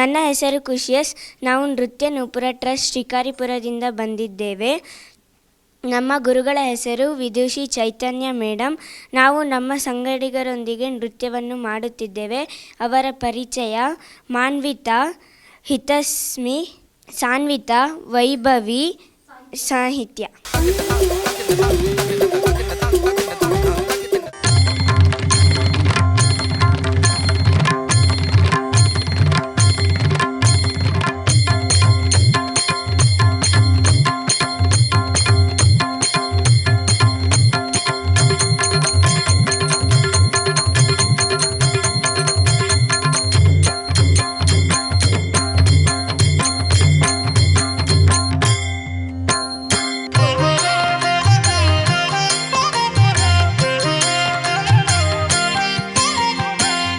ನನ್ನ ಹೆಸರು ಖುಷಿಯಸ್. ನಾವು ನೃತ್ಯ ನೂಪುರ ಟ್ರಸ್ಟ್ ಶಿಕಾರಿಪುರದಿಂದ ಬಂದಿದ್ದೇವೆ. ನಮ್ಮ ಗುರುಗಳ ಹೆಸರು ವಿದುಷಿ ಚೈತನ್ಯ ಮೇಡಮ್. ನಾವು ನಮ್ಮ ಸಂಗಡಿಗರೊಂದಿಗೆ ನೃತ್ಯವನ್ನು ಮಾಡುತ್ತಿದ್ದೇವೆ. ಅವರ ಪರಿಚಯ: ಮಾನ್ವಿತಾ, ಹಿತಸ್ಮಿ, ಸಾನ್ವಿತಾ, ವೈಭವಿ, ಸಾಹಿತ್ಯ.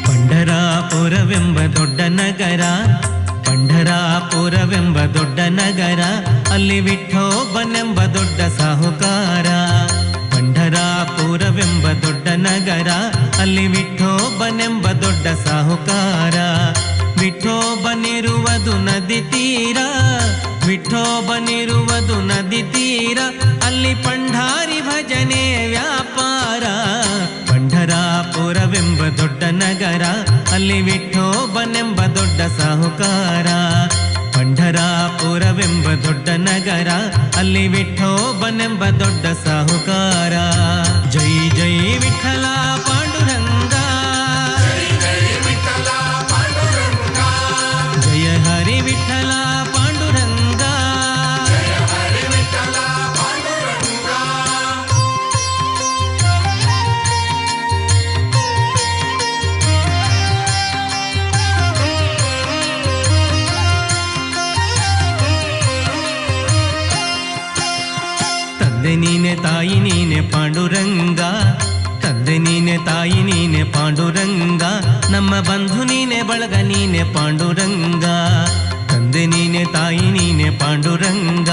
ಪಂಢರಾಪುರವೆಂಬ ದೊಡ್ಡ ನಗರ, ಅಲ್ಲಿ ವಿಠೋಬನೆಂಬ ದೊಡ್ಡ ಸಾಹುಕಾರ. ಪಂಢರಾಪುರವೆಂಬ ದೊಡ್ಡ ನಗರ, ಅಲ್ಲಿ ವಿಠೋಬನೆಂಬ ದೊಡ್ಡ ಸಾಹುಕಾರ. ವಿಠೋಬನಿರುವುದು ನದಿ ತೀರ, ವಿಠೋಬನಿರುವುದು ನದಿ ತೀರ, ಅಲ್ಲಿ ಪಂಢಾರಿ ಭಜನೆ ವ್ಯಾಪಾರ. ಪಂಢರಾಪುರವೆಂಬ ದೊಡ್ಡ ನಗರ, ಅಲ್ಲಿ ವಿಠೋಬನೆಂಬ ದೊಡ್ಡ ಸಾಹುಕಾರ. ಪಂಢರಾಪುರವೆಂಬ ದೊಡ್ಡ ನಗರ, ಅಲ್ಲಿ ವಿಠೋಬನೆಂಬ ದೊಡ್ಡ ಸಾಹುಕಾರ. ಜೈ ಜೈ ವಿಠಲ ಪಾಂಡುರಂಗ, ಜಯ ಹರಿ ವಿಠಲ ಪಾಂಡುರಂಗ. ತಂದೆ ನೀನೆ ತಾಯಿ ನೀನೆ ಪಾಂಡುರಂಗ, ತಂದೆ ನೀನೆ ತಾಯಿ ನೀನೆ ಪಾಂಡುರಂಗ, ನಮ್ಮ ಬಂಧು ನೀನೆ ಬಳಗ ನೀನೆ ಪಾಂಡುರಂಗ. ತಂದೆ ನೀನೆ ತಾಯಿ ನೀನೆ ಪಾಂಡುರಂಗ,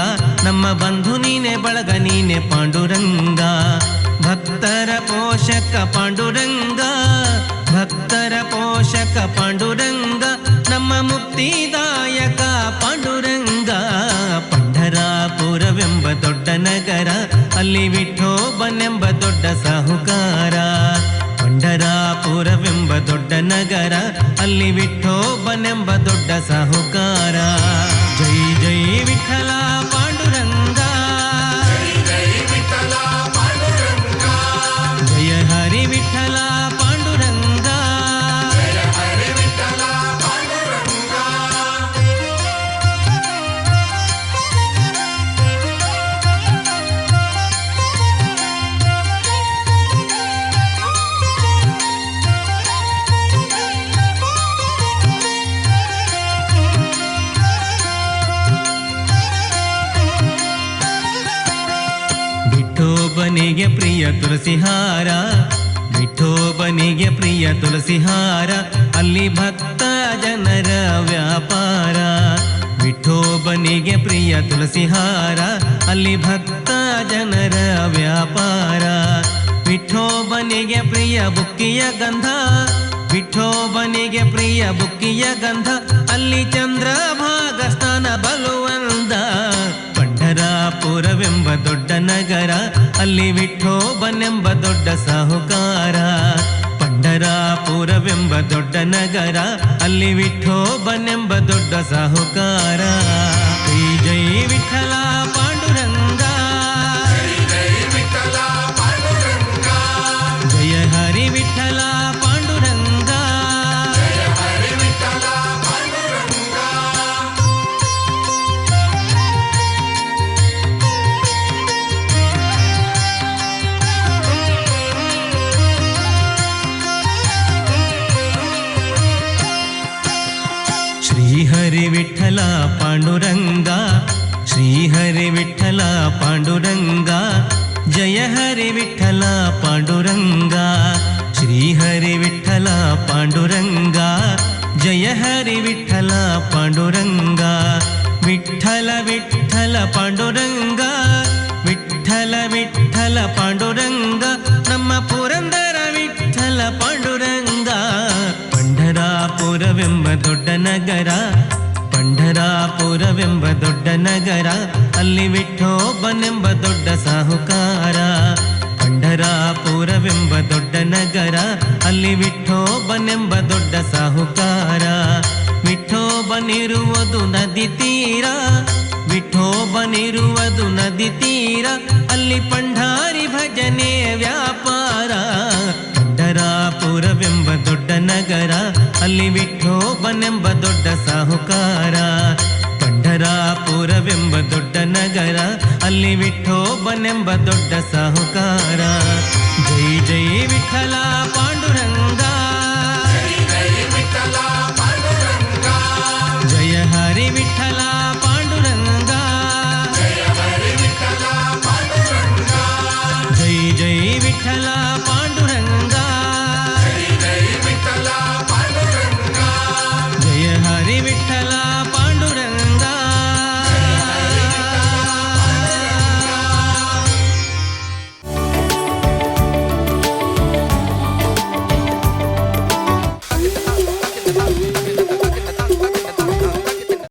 ನಮ್ಮ ಬಂಧು ನೀನೆ ಬಳಗ ನೀನೆ ಪಾಂಡುರಂಗ. ಭಕ್ತರ ಪೋಷಕ ಪಾಂಡುರಂಗ, ಭಕ್ತರ ಪೋಷಕ ಪಾಂಡುರಂಗ, ನಮ್ಮ ಮುಕ್ತಿದಾಯಕ ಪಾಂಡುರಂಗ. ಪಂಢರಾಪುರವೆಂಬ ದೊಡ್ಡ ನಗರ, ಅಲ್ಲಿ ವಿಠೋಬನೆಂಬ ದೊಡ್ಡ ಸಾಹುಕಾರ. ಪಂಢರಾಪುರವೆಂಬ ದೊಡ್ಡ ನಗರ, ಅಲ್ಲಿ ವಿಠೋಬನೆಂಬ ದೊಡ್ಡ ಸಾಹುಕಾರ. ಜೈ ಜೈ ವಿಠಲ ಪಾಂಡುರಂಗ, ಜಯ ಹರಿ ವಿಠಲ ಪಾಂಡುರಂಗ. ವಿಠೋಬನಿಗೆ ಪ್ರಿಯ ತುಳಸಿಹಾರ, ವಿಠೋಬನಿಗೆ ಪ್ರಿಯ ತುಳಸಿಹಾರ, ಅಲ್ಲಿ ಭಕ್ತ ಜನರ ವ್ಯಾಪಾರ. ವಿಠೋಬನಿಗೆ ಪ್ರಿಯ ತುಳಸಿಹಾರ, ಅಲ್ಲಿ ಭಕ್ತ ಜನರ ವ್ಯಾಪಾರ. ವಿಠೋಬನಿಗೆ ಪ್ರಿಯ ಬುಕ್ಕಿಯ ಗಂಧ, ವಿಠೋಬನಿಗೆ ಪ್ರಿಯ ಬುಕ್ಕಿಯ ಗಂಧ, ಅಲ್ಲಿ ಚಂದ್ರಭಾಗ ಸ್ನಾನ ಬಲುವಂದ. ಪಂಢರಾಪುರವೆಂಬ ದೊಡ್ಡ ನಗರ, ಅಲ್ಲಿ ವಿಠೋಬನೆಂಬ ದೊಡ್ಡ ಸಾಹುಕಾರ. ಪಂಢರಾಪುರವೆಂಬ ದೊಡ್ಡ ನಗರ, ಅಲ್ಲಿ ವಿಠೋಬನೆಂಬ ದೊಡ್ಡ ಸಾಹುಕಾರ. ಜೈ ಜೈ ವಿಠಲ ಪಾಂಡುರಂಗ, ಜಯ ಹರಿ ವಿಠಲ ಪಾಂಡುರಂಗ. ಶ್ರೀಹರಿ ವಿಠಲ ಪಾಂಡುರಂಗ, ಶ್ರೀಹರಿ ವಿಠಲ ಪಾಂಡುರಂಗ, ಜಯ ಹರಿ ವಿಠಲ ಪಾಂಡುರಂಗ. ಶ್ರೀಹರಿ ವಿಠಲ ಪಾಂಡುರಂಗ, ಜಯ ಹರಿ ವಿಠಲ ಪಾಂಡುರಂಗ. ವಿಠಲ ವಿಠಲ ಪಾಂಡುರಂಗ, ವಿಠಲ ವಿಠಲ ಪಾಂಡುರಂಗ, ನಮ್ಮ ಪುರಂದರ ವಿಠಲ ಪಾಂಡುರಂಗ. ಪಂಢರಾಪುರವೆಂಬ ದೊಡ್ಡ ನಗರ, ಪಂಢರಾಪುರವೆಂಬ ದೊಡ್ಡ ನಗರ, ಅಲ್ಲಿ ವಿಠೋಬನೆಂಬ ದೊಡ್ಡ ಸಾಹುಕಾರ. ಪಂಢರಾಪುರವೆಂಬ ದೊಡ್ಡ ನಗರ, ಅಲ್ಲಿ ವಿಠೋಬನೆಂಬ ದೊಡ್ಡ ಸಾಹುಕಾರ. ವಿಠೋಬನಿರುವುದು ನದಿ ತೀರ, ವಿಠೋಬನಿರುವುದು ನದಿ ತೀರ, ಅಲ್ಲಿ ಪಂಢಾರಿ ಭಜನೆ ವ್ಯಾಪಾರ. ಪಂಢರಾಪುರವೆಂಬ ದೊಡ್ಡ ನಗರ, ಅಲ್ಲಿ ವಿಠೋಬನೆಂಬ ದೊಡ್ಡ ಸಾಹುಕಾರ. ಪಂಢರಾಪುರವೆಂಬ ದೊಡ್ಡ ನಗರ, ಅಲ್ಲಿ ವಿಠೋಬನೆಂಬ ದೊಡ್ಡ ಸಾಹುಕಾರ. ಜೈ ಜೈ ವಿಠಲ ಪಾಂಡುರಂಗ, ಜಯ ಹರಿ ವಿಠಲ ಪಾಂಡುರಂಗ, ಜೈ ಜೈ ವಿಠಲ